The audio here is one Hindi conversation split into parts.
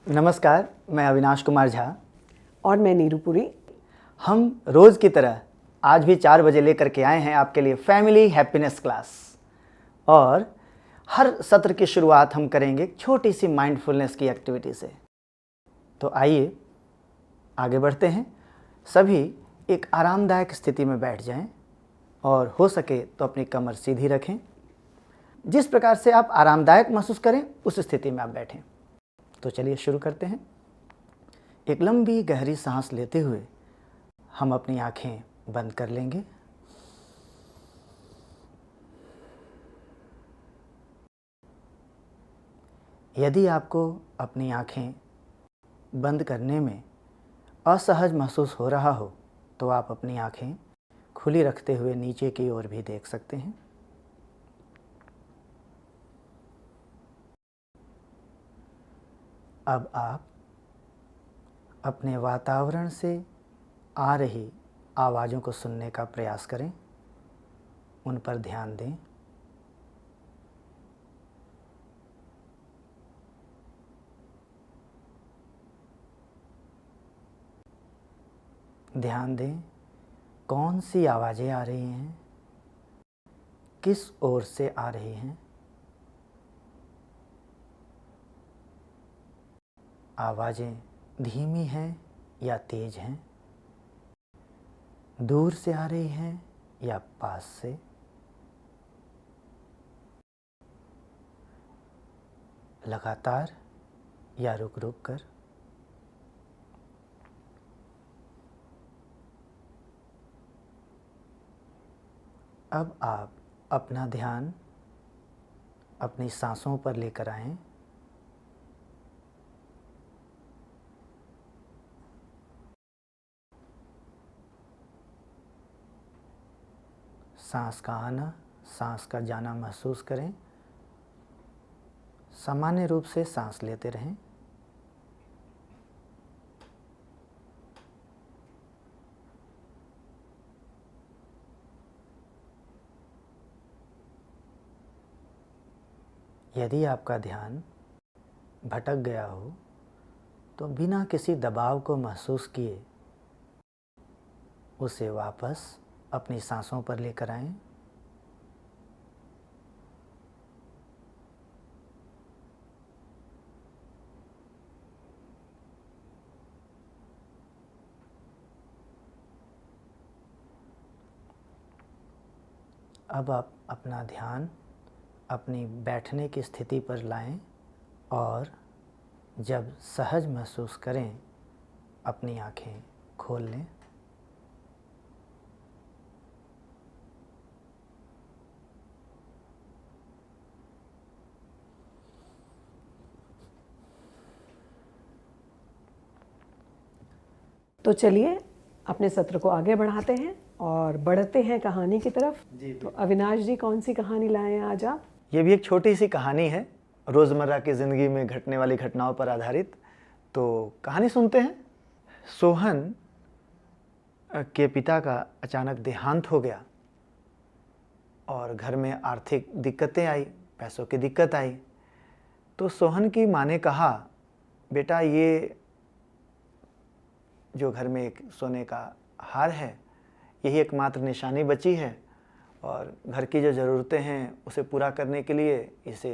नमस्कार, मैं अविनाश कुमार झा। और मैं नीरू पुरी। हम रोज़ की तरह आज भी 4 बजे लेकर के आए हैं आपके लिए फैमिली हैप्पीनेस क्लास। और हर सत्र की शुरुआत हम करेंगे एक छोटी सी माइंडफुलनेस की एक्टिविटी से। तो आइए आगे बढ़ते हैं। सभी एक आरामदायक स्थिति में बैठ जाएं और हो सके तो अपनी कमर सीधी रखें। जिस प्रकार से आप आरामदायक महसूस करें उस स्थिति में आप बैठें। तो चलिए शुरू करते हैं। एक लंबी गहरी सांस लेते हुए हम अपनी आंखें बंद कर लेंगे। यदि आपको अपनी आंखें बंद करने में असहज महसूस हो रहा हो तो आप अपनी आंखें खुली रखते हुए नीचे की ओर भी देख सकते हैं। अब आप अपने वातावरण से आ रही आवाज़ों को सुनने का प्रयास करें, उन पर ध्यान दें। ध्यान दें कौन सी आवाज़ें आ रही हैं, किस ओर से आ रही हैं। आवाज़ें धीमी हैं या तेज़ हैं, दूर से आ रही हैं या पास से। लगातार या रुक रुक कर। अब आप अपना ध्यान अपनी सांसों पर लेकर आएं। सांस का आना, सांस का जाना महसूस करें। सामान्य रूप से सांस लेते रहें। यदि आपका ध्यान भटक गया हो तो बिना किसी दबाव को महसूस किए उसे वापस अपनी सांसों पर लेकर आएं। अब आप अपना ध्यान अपनी बैठने की स्थिति पर लाएं और जब सहज महसूस करें अपनी आंखें खोल लें। तो चलिए अपने सत्र को आगे बढ़ाते हैं और बढ़ते हैं कहानी की तरफ। तो अविनाश जी, कौन सी कहानी लाए हैं आज आप? ये भी एक छोटी सी कहानी है, रोज़मर्रा की ज़िंदगी में घटने वाली घटनाओं पर आधारित। तो कहानी सुनते हैं। सोहन के पिता का अचानक देहांत हो गया और घर में आर्थिक दिक्कतें आई, पैसों की दिक्कत आई। तो सोहन की माँ ने कहा, बेटा ये जो घर में एक सोने का हार है यही एकमात्र निशानी बची है और घर की जो ज़रूरतें हैं उसे पूरा करने के लिए इसे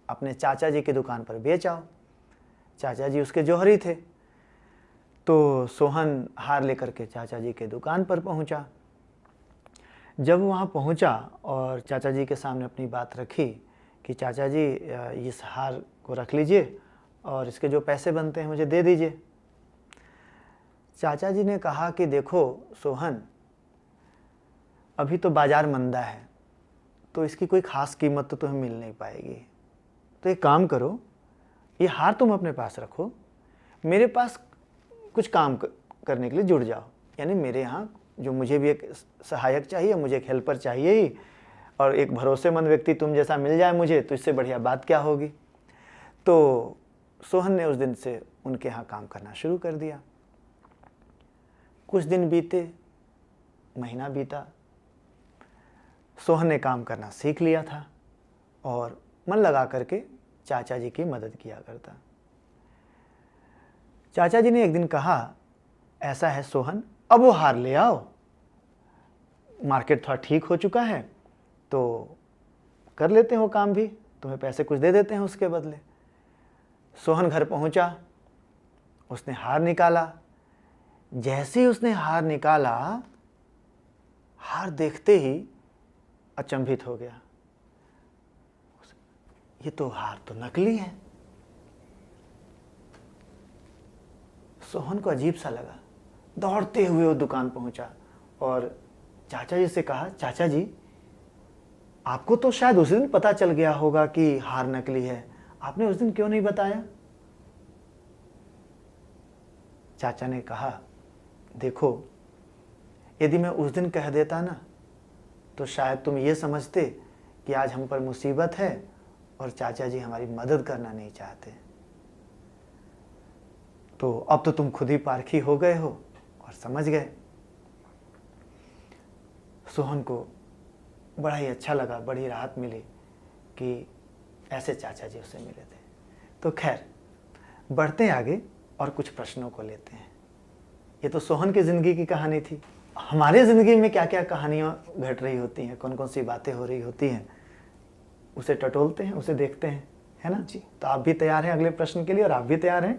अपने चाचा जी की दुकान पर बेच आओ। चाचा जी उसके जौहरी थे। तो सोहन हार लेकर के चाचा जी के दुकान पर पहुंचा। जब वहां पहुंचा और चाचा जी के सामने अपनी बात रखी कि चाचा जी इस हार को रख लीजिए और इसके जो पैसे बनते हैं मुझे दे दीजिए। चाचा जी ने कहा कि देखो सोहन, अभी तो बाज़ार मंदा है तो इसकी कोई ख़ास कीमत तो तुम्हें मिल नहीं पाएगी। तो एक काम करो, ये हार तुम अपने पास रखो, मेरे पास कुछ काम करने के लिए जुड़ जाओ। यानी मेरे यहाँ जो मुझे भी एक सहायक चाहिए, मुझे एक हेल्पर चाहिए ही, और एक भरोसेमंद व्यक्ति तुम जैसा मिल जाए मुझे तो इससे बढ़िया बात क्या होगी। तो सोहन ने उस दिन से उनके यहाँ काम करना शुरू कर दिया। कुछ दिन बीते, महीना बीता, सोहन ने काम करना सीख लिया था और मन लगा करके चाचा जी की मदद किया करता। चाचा जी ने एक दिन कहा, ऐसा है सोहन, अब वो हार ले आओ, मार्केट थोड़ा ठीक हो चुका है तो कर लेते हैं वो काम भी, तुम्हें पैसे कुछ दे देते हैं उसके बदले। सोहन घर पहुंचा, उसने हार निकाला। जैसे ही उसने हार निकाला, हार देखते ही अचंभित हो गया, ये तो हार तो नकली है। सोहन को अजीब सा लगा, दौड़ते हुए वो दुकान पहुंचा और चाचा जी से कहा, चाचा जी आपको तो शायद उस दिन पता चल गया होगा कि हार नकली है, आपने उस दिन क्यों नहीं बताया? चाचा ने कहा, देखो यदि मैं उस दिन कह देता ना तो शायद तुम ये समझते कि आज हम पर मुसीबत है और चाचा जी हमारी मदद करना नहीं चाहते। तो अब तो तुम खुद ही पारखी हो गए हो और समझ गए। सोहन को बड़ा ही अच्छा लगा, बड़ी राहत मिली कि ऐसे चाचा जी उससे मिले थे। तो खैर बढ़ते हैं आगे और कुछ प्रश्नों को लेते हैं। ये तो सोहन की ज़िंदगी की कहानी थी। हमारे ज़िंदगी में क्या क्या कहानियाँ घट रही होती हैं, कौन कौन सी बातें हो रही होती हैं, उसे टटोलते हैं, उसे देखते हैं, है ना जी। तो आप भी तैयार हैं अगले प्रश्न के लिए और आप भी तैयार हैं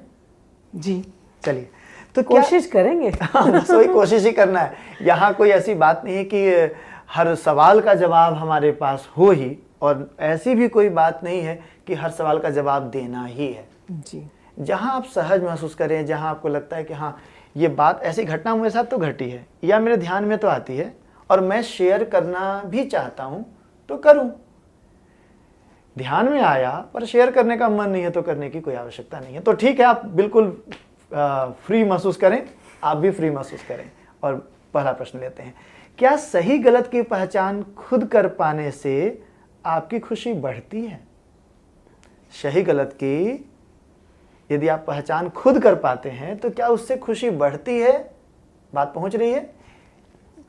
जी? चलिए तो कोशिश करेंगे। हाँ, बस वही कोशिश ही करना है। यहाँ कोई ऐसी बात नहीं है कि हर सवाल का जवाब हमारे पास हो ही, और ऐसी भी कोई बात नहीं है कि हर सवाल का जवाब देना ही है जी। जहाँ आप सहज महसूस करें, जहाँ आपको लगता है कि हाँ ये बात, ऐसी घटना मेरे साथ तो घटी है या मेरे ध्यान में तो आती है और मैं शेयर करना भी चाहता हूँ तो करूँ। ध्यान में आया पर शेयर करने का मन नहीं है तो करने की कोई आवश्यकता नहीं है। तो ठीक है, आप बिल्कुल फ्री महसूस करें, आप भी फ्री महसूस करें। और पहला प्रश्न लेते हैं, क्या सही गलत की पहचान खुद कर पाने से आपकी खुशी बढ़ती है? सही गलत की यदि आप पहचान खुद कर पाते हैं तो क्या उससे खुशी बढ़ती है? बात पहुंच रही है?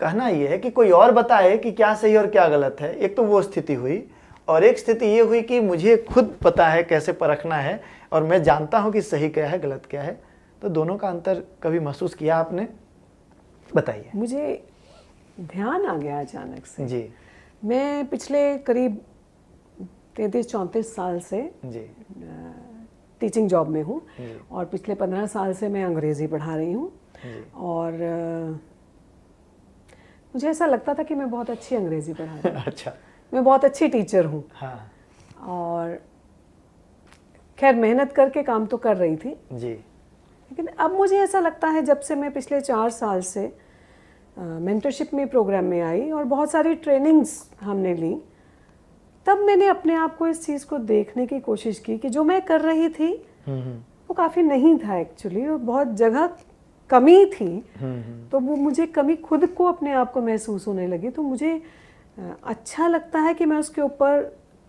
कहना यह है कि कोई और बताए कि क्या सही और क्या गलत है। एक तो वो स्थिति हुई, और एक स्थिति ये हुई कि मुझे खुद पता है कैसे परखना है और मैं जानता हूं कि सही क्या है गलत क्या है। तो दोनों का अंतर कभी महसूस किया आपने? बताइए। मुझे ध्यान आ गया अचानक से जी। मैं पिछले करीब 33-34 साल से जी टीचिंग जॉब में हूँ और पिछले 15 साल से मैं अंग्रेज़ी पढ़ा रही हूँ। और मुझे ऐसा लगता था कि मैं बहुत अच्छी अंग्रेज़ी पढ़ा रही हूँ। अच्छा। मैं बहुत अच्छी टीचर हूँ। हाँ। और खैर मेहनत करके काम तो कर रही थी जी। लेकिन अब मुझे ऐसा लगता है जब से मैं पिछले 4 साल से मेंटरशिप में प्रोग्राम में आई और बहुत सारी ट्रेनिंग्स हमने ली, तब मैंने अपने आप को इस चीज़ को देखने की कोशिश की कि जो मैं कर रही थी वो काफ़ी नहीं था एक्चुअली, और बहुत जगह कमी थी। तो वो मुझे कमी खुद को अपने आप को महसूस होने लगी। तो मुझे अच्छा लगता है कि मैं उसके ऊपर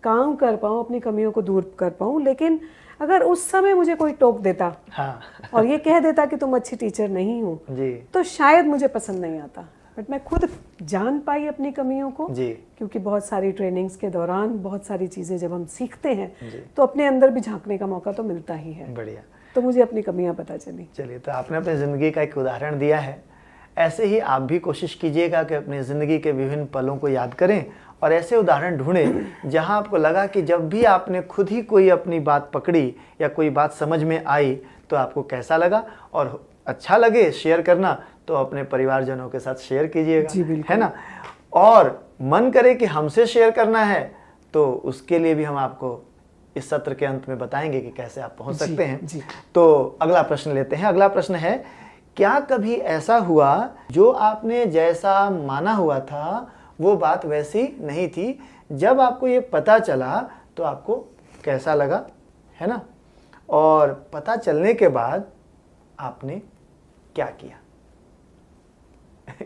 काम कर पाऊँ, अपनी कमियों को दूर कर पाऊँ। लेकिन अगर उस समय मुझे कोई टोक देता हाँ। और ये कह देता कि तुम अच्छी टीचर नहीं हो जी। तो शायद मुझे पसंद नहीं आता। बट मैं खुद जान पाई अपनी कमियों को जी। क्योंकि बहुत सारी ट्रेनिंग्स के दौरान बहुत सारी चीज़ें जब हम सीखते हैं तो अपने अंदर भी झांकने का मौका तो मिलता ही है। बढ़िया। तो मुझे अपनी कमियां पता चली। चलिए, तो आपने अपनी ज़िंदगी का एक उदाहरण दिया है। ऐसे ही आप भी कोशिश कीजिएगा कि अपनी ज़िंदगी के विभिन्न पलों को याद करें और ऐसे उदाहरण ढूंढें जहां आपको लगा कि जब भी आपने खुद ही कोई अपनी बात पकड़ी या कोई बात समझ में आई तो आपको कैसा लगा, और अच्छा लगे शेयर करना तो अपने परिवारजनों के साथ शेयर कीजिएगा, है ना। और मन करे कि हमसे शेयर करना है तो उसके लिए भी हम आपको इस सत्र के अंत में बताएंगे कि कैसे आप पहुंच सकते हैं। तो अगला प्रश्न लेते हैं। अगला प्रश्न है, क्या कभी ऐसा हुआ जो आपने जैसा माना हुआ था वो बात वैसी नहीं थी? जब आपको ये पता चला तो आपको कैसा लगा, है ना? और पता चलने के बाद आपने क्या किया?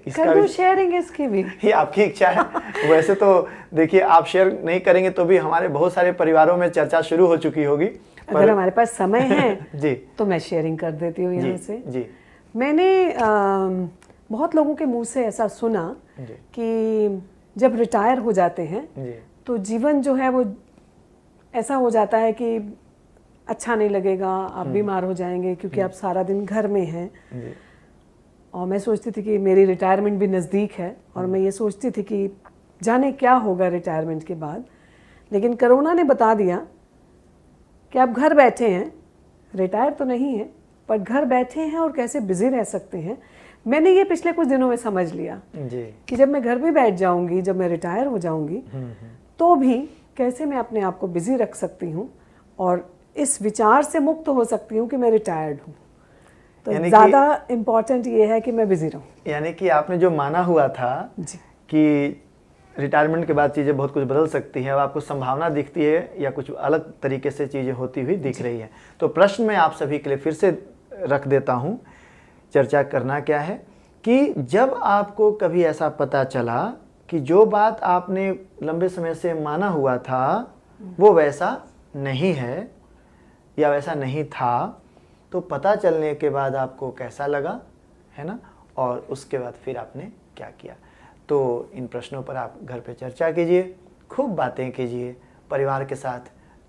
कर दूं शेयरिंग इसकी भी? ये आपकी इच्छा है। वैसे तो देखिए, आप शेयर नहीं करेंगे तो भी हमारे बहुत सारे परिवारों में चर्चा शुरू हो चुकी होगी। अगर हमारे पास समय है जी तो मैं शेयरिंग कर देती हूँ यहाँ से। जी। मैंने बहुत लोगों के मुंह से ऐसा सुना कि जब रिटायर हो जाते हैं तो जीवन जो है वो ऐसा हो जाता है कि अच्छा नहीं लगेगा, आप बीमार हो जाएंगे क्योंकि आप सारा दिन घर में हैं। जी। और मैं सोचती थी कि मेरी रिटायरमेंट भी नज़दीक है और मैं ये सोचती थी कि जाने क्या होगा रिटायरमेंट के बाद। लेकिन कोरोना ने बता दिया कि आप घर बैठे हैं, रिटायर तो नहीं है पर घर बैठे हैं और कैसे बिजी रह सकते हैं। मैंने ये पिछले कुछ दिनों में समझ लिया जी। कि जब मैं घर भी बैठ जाऊंगी, जब मैं रिटायर हो जाऊंगी, तो भी कैसे मैं अपने आप को बिजी रख सकती हूँ और इस विचार से मुक्त हो सकती हूँ कि मैं रिटायर्ड हूँ। तो ज़्यादा इम्पॉर्टेंट ये है कि मैं बिजी रहूँ। यानी कि आपने जो माना हुआ था जी। कि रिटायरमेंट के बाद चीज़ें बहुत कुछ बदल सकती हैं, अब आपको संभावना दिखती है या कुछ अलग तरीके से चीज़ें होती हुई दिख रही है। तो प्रश्न मैं आप सभी के लिए फिर से रख देता हूँ, चर्चा करना क्या है कि जब आपको कभी ऐसा पता चला कि जो बात आपने लंबे समय से माना हुआ था वो वैसा नहीं है या वैसा नहीं था, तो पता चलने के बाद आपको कैसा लगा, है ना, और उसके बाद फिर आपने क्या किया। तो इन प्रश्नों पर आप घर पे चर्चा कीजिए, खूब बातें कीजिए, परिवार के साथ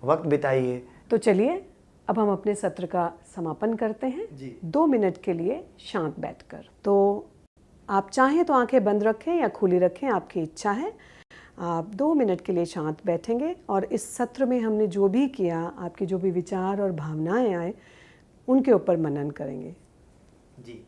वक्त बिताइए। तो चलिए अब हम अपने सत्र का समापन करते हैं जी। 2 मिनट के लिए शांत बैठकर। तो आप चाहें तो आंखें बंद रखें या खुली रखें, आपकी इच्छा है। आप 2 मिनट के लिए शांत बैठेंगे और इस सत्र में हमने जो भी किया, आपके जो भी विचार और भावनाएं आए, उनके ऊपर मनन करेंगे। जी।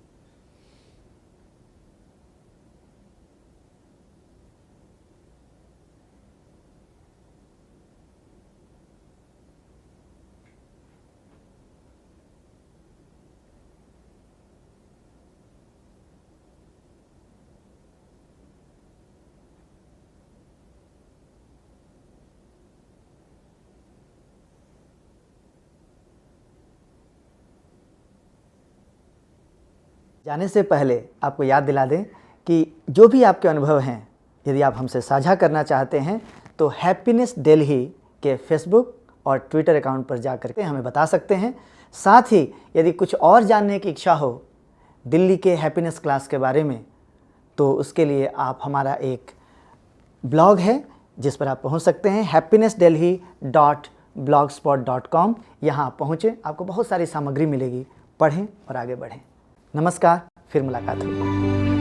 जाने से पहले आपको याद दिला दें कि जो भी आपके अनुभव हैं, यदि आप हमसे साझा करना चाहते हैं तो हैप्पीनेस दिल्ली के फेसबुक और ट्विटर अकाउंट पर जाकर के हमें बता सकते हैं। साथ ही यदि कुछ और जानने की इच्छा हो दिल्ली के हैप्पीनेस क्लास के बारे में, तो उसके लिए आप हमारा एक ब्लॉग है जिस पर आप पहुंच सकते हैं, happinessdelhi.blogspot.com। यहाँ आप पहुँचें, आपको बहुत सारी सामग्री मिलेगी, पढ़ें और आगे बढ़ें। नमस्कार, फिर मुलाकात होगी।